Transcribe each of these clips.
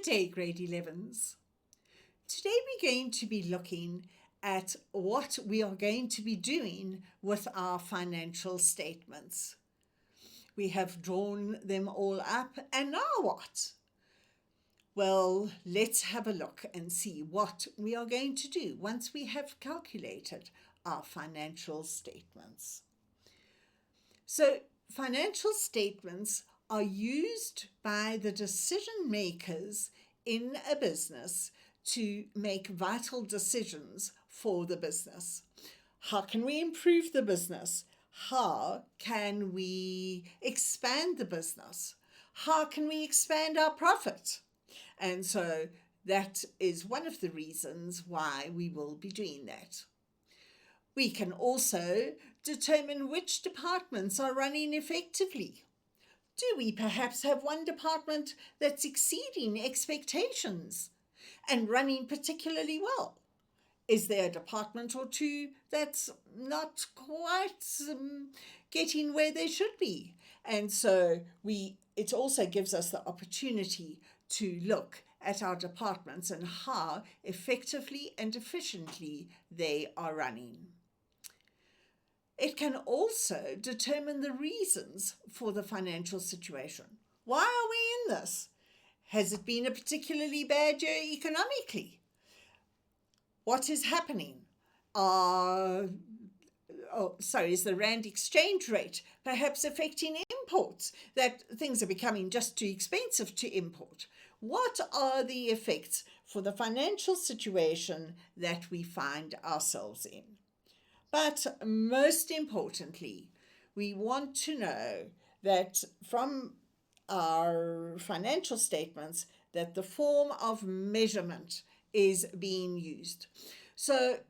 day, grade 11s. Today we're going to be looking at what we are going to be doing with our financial statements. We have drawn them all up, and now what? Well, let's have a look and see what we are going to do once we have calculated our financial statements. So, financial statements are used by the decision makers in a business to make vital decisions for the business. How can we improve the business? How can we expand the business? How can we expand our profit? And so that is one of the reasons why we will be doing that. We can also determine which departments are running effectively. Do we perhaps have one department that's exceeding expectations and running particularly well? Is there a department or two that's not quite getting where they should be? And so it also gives us the opportunity to look at our departments and how effectively and efficiently they are running. It can also determine the reasons for the financial situation. Why are we in this? Has it been a particularly bad year economically? What is happening? Is the rand exchange rate perhaps affecting imports? That things are becoming just too expensive to import. What are the effects for the financial situation that we find ourselves in? But most importantly, we want to know that from our financial statements that the form of measurement is being used. So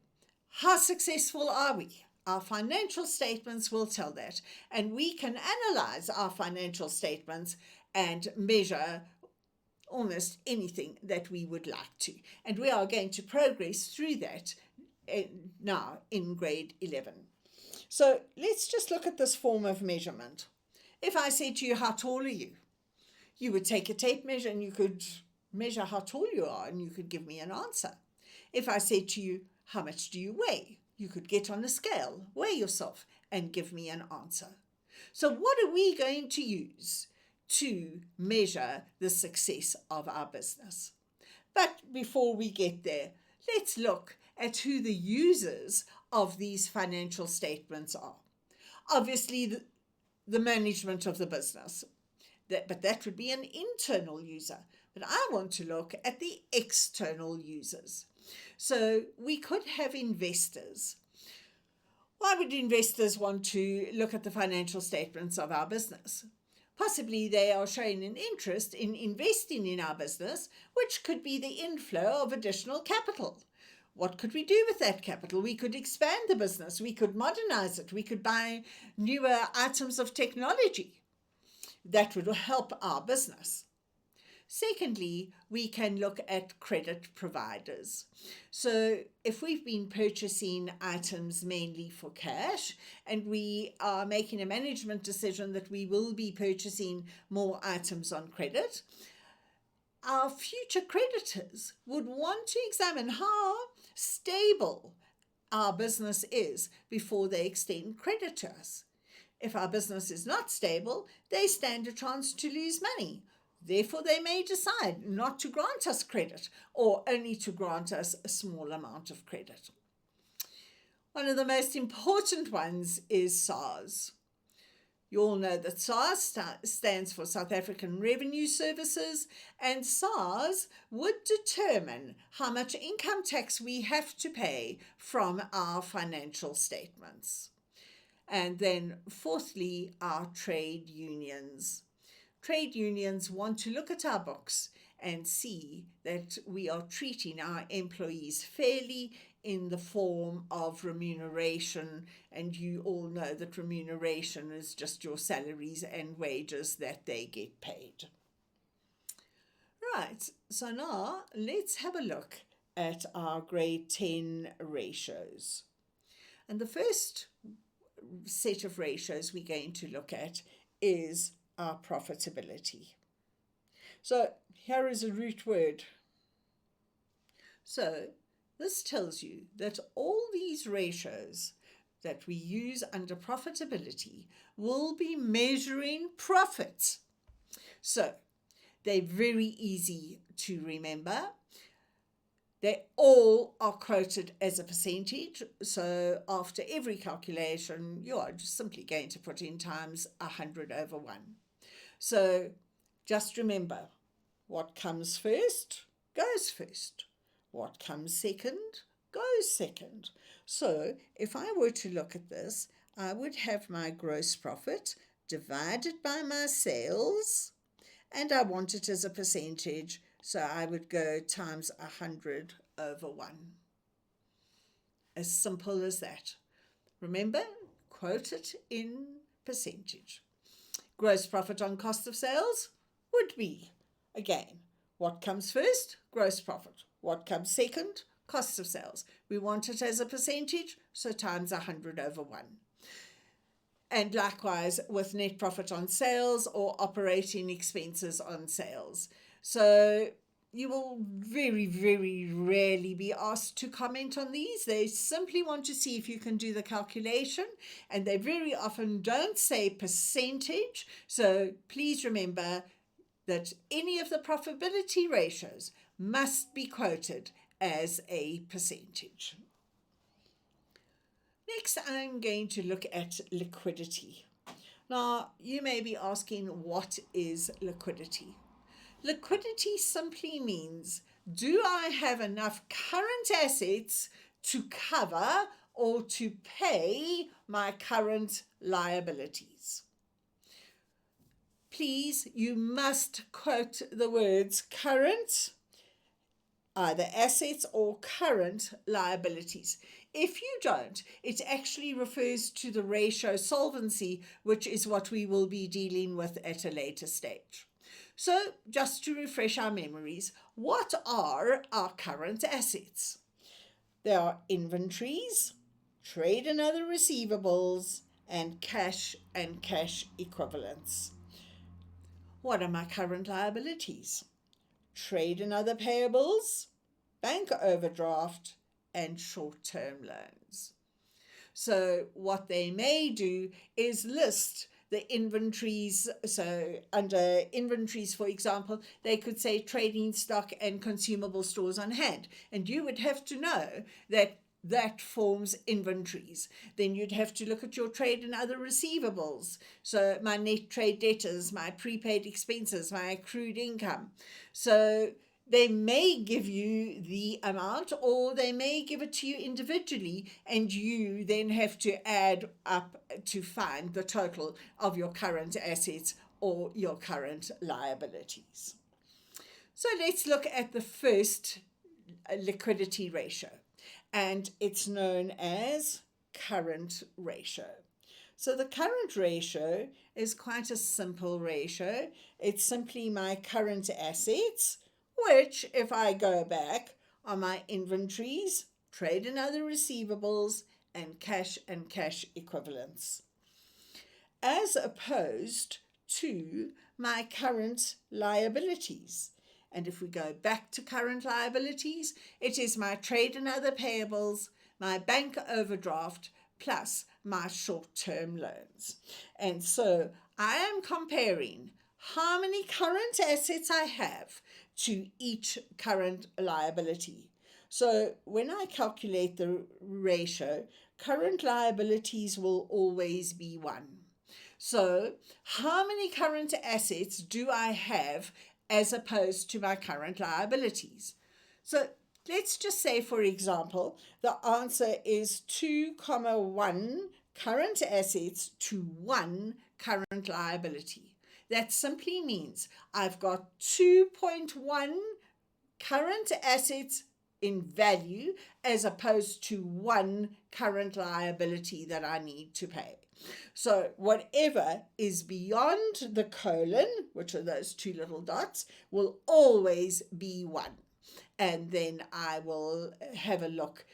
how successful are we? Our financial statements will tell that, and we can analyze our financial statements and measure almost anything that we would like to. And we are going to progress through that now in grade 11. So let's just look at this form of measurement. If I said to you, how tall are you? You would take a tape measure and you could measure how tall you are and you could give me an answer. If I said to you, how much do you weigh? You could get on a scale, weigh yourself and give me an answer. So what are we going to use to measure the success of our business? But before we get there, let's look at who the users of these financial statements are. Obviously, the management of the business, but that would be an internal user. But I want to look at the external users. So we could have investors. Why would investors want to look at the financial statements of our business? Possibly they are showing an interest in investing in our business, which could be the inflow of additional capital. What could we do with that capital? We could expand the business. We could modernize it. We could buy newer items of technology that would help our business. Secondly, we can look at credit providers. So if we've been purchasing items mainly for cash and we are making a management decision that we will be purchasing more items on credit, our future creditors would want to examine how stable our business is before they extend credit to us. If our business is not stable, they stand a chance to lose money. Therefore, they may decide not to grant us credit or only to grant us a small amount of credit. One of the most important ones is SARS. You all know that SARS stands for South African Revenue Services, and SARS would determine how much income tax we have to pay from our financial statements. And then fourthly, our trade unions. Trade unions want to look at our books and see that we are treating our employees fairly in the form of remuneration, and you all know that remuneration is just your salaries and wages that they get paid. Right, so now let's have a look at our grade 10 ratios. And the first set of ratios we're going to look at is our profitability. So here is a root word. So this tells you that all these ratios that we use under profitability will be measuring profit. So they're very easy to remember. They all are quoted as a percentage. So after every calculation, you are just simply going to put in times 100/1. So just remember, what comes first goes first. What comes second goes second. So if I were to look at this, I would have my gross profit divided by my sales, and I want it as a percentage, so I would go times 100/1. As simple as that. Remember, quote it in percentage. Gross profit on cost of sales would be, again, what comes first? Gross profit. What comes second? Cost of sales. We want it as a percentage, so times 100/1. And likewise with net profit on sales or operating expenses on sales. So you will very, very rarely be asked to comment on these. They simply want to see if you can do the calculation, and they very often don't say percentage. So please remember that any of the profitability ratios must be quoted as a percentage. Next, I'm going to look at liquidity. Now, you may be asking, what is liquidity? Liquidity simply means, do I have enough current assets to cover or to pay my current liabilities? Please, you must quote the words current, either assets or current liabilities. If you don't, it actually refers to the ratio solvency, which is what we will be dealing with at a later stage. So just to refresh our memories, what are our current assets? There are inventories, trade and other receivables, and cash equivalents. What are my current liabilities? Trade and other payables, bank overdraft, and short-term loans. So what they may do is list the inventories. So under inventories, for example, they could say trading stock and consumable stores on hand. And you would have to know that that forms inventories. Then you'd have to look at your trade and other receivables. So my net trade debtors, my prepaid expenses, my accrued income. So they may give you the amount, or they may give it to you individually, and you then have to add up to find the total of your current assets or your current liabilities. So let's look at the first liquidity ratio, and it's known as current ratio. So the current ratio is quite a simple ratio. It's simply my current assets, which, if I go back, are my inventories, trade and other receivables, and cash equivalents, as opposed to my current liabilities. And if we go back to current liabilities, it is my trade and other payables, my bank overdraft, plus my short-term loans. And so I am comparing how many current assets I have to each current liability. So when I calculate the ratio, current liabilities will always be 1. So how many current assets do I have as opposed to my current liabilities? So let's just say, for example, the answer is 2,1 current assets to 1 current liability. That simply means I've got 2.1 current assets in value as opposed to 1 current liability that I need to pay. So whatever is beyond the colon, which are those 2 little dots, will always be 1. And then I will have a look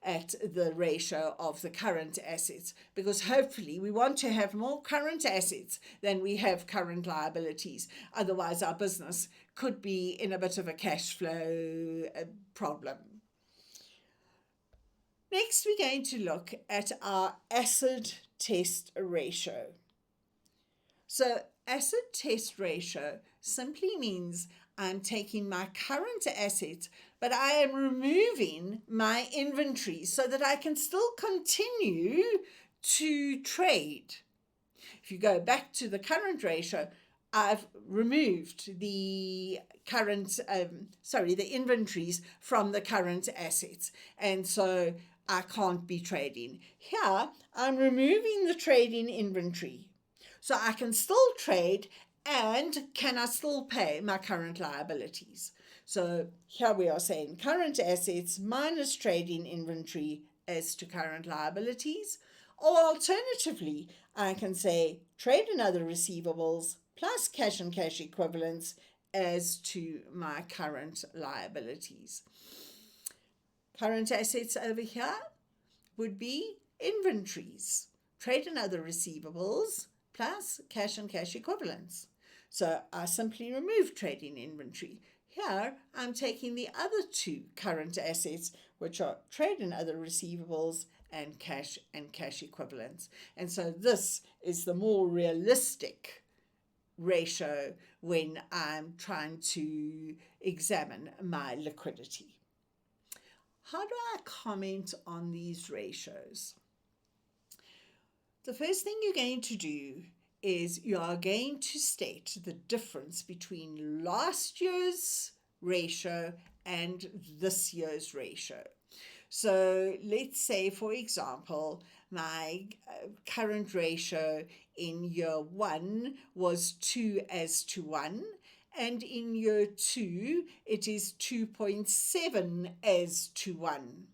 at the ratio of the current assets, because hopefully we want to have more current assets than we have current liabilities. Otherwise, our business could be in a bit of a cash flow problem. Next, we're going to look at our acid test ratio. So acid test ratio simply means I'm taking my current assets, but I am removing my inventory so that I can still continue to trade. If you go back to the current ratio, I've removed the the inventories from the current assets. And so I can't be trading. Here, I'm removing the trading inventory. So I can still trade, and can I still pay my current liabilities? So here we are saying current assets minus trading inventory as to current liabilities. Or alternatively, I can say trade and other receivables plus cash and cash equivalents as to my current liabilities. Current assets over here would be inventories, trade and other receivables, plus cash and cash equivalents. So I simply remove trading inventory. Here I'm taking the other two current assets, which are trade and other receivables and cash equivalents. And so this is the more realistic ratio when I'm trying to examine my liquidity. How do I comment on these ratios? The first thing you're going to do is you are going to state the difference between last year's ratio and this year's ratio. So let's say, for example, my current ratio in year 1 was 2:1, and in year 2 it is 2.7:1.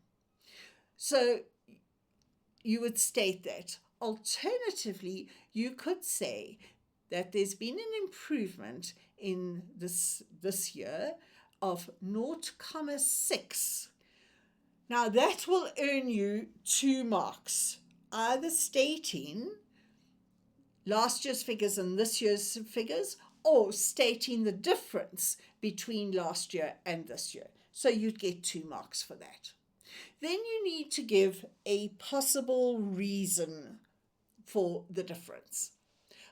So you would state that. Alternatively, you could say that there's been an improvement in this year of 0.6. Now that will earn you 2 marks, either stating last year's figures and this year's figures, or stating the difference between last year and this year. So you'd get 2 marks for that. Then you need to give a possible reason for the difference.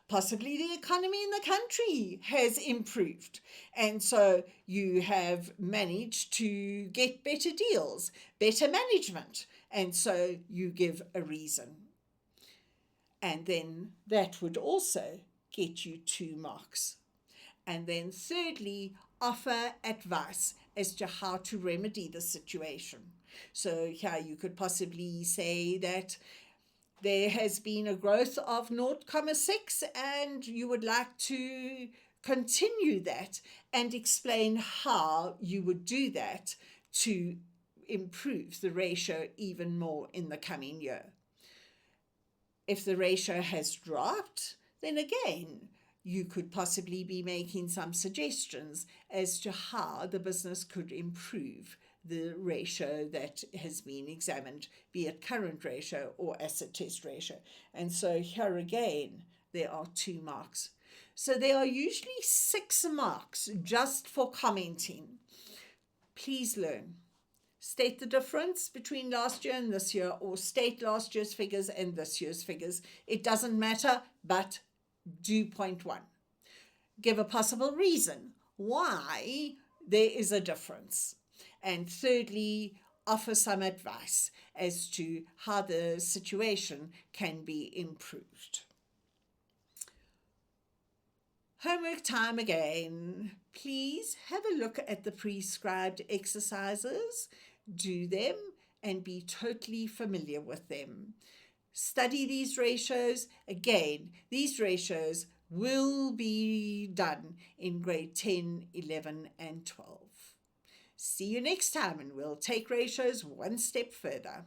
Possibly the economy in the country has improved, and so you have managed to get better deals, better management, and so you give a reason. And then that would also get you 2 marks. And then thirdly, offer advice as to how to remedy the situation. So here you could possibly say that there has been a growth of 0.6 and you would like to continue that, and explain how you would do that to improve the ratio even more in the coming year. If the ratio has dropped, then again, you could possibly be making some suggestions as to how the business could improve the ratio that has been examined, be it current ratio or acid test ratio. And so here again, there are 2 marks. So there are usually 6 marks just for commenting. Please learn. State the difference between last year and this year, or state last year's figures and this year's figures. It doesn't matter, but do point 1. Give a possible reason why there is a difference. And thirdly, offer some advice as to how the situation can be improved. Homework time again. Please have a look at the prescribed exercises, do them, and be totally familiar with them. Study these ratios. Again, these ratios will be done in grade 10, 11, and 12. See you next time, and we'll take ratios one step further.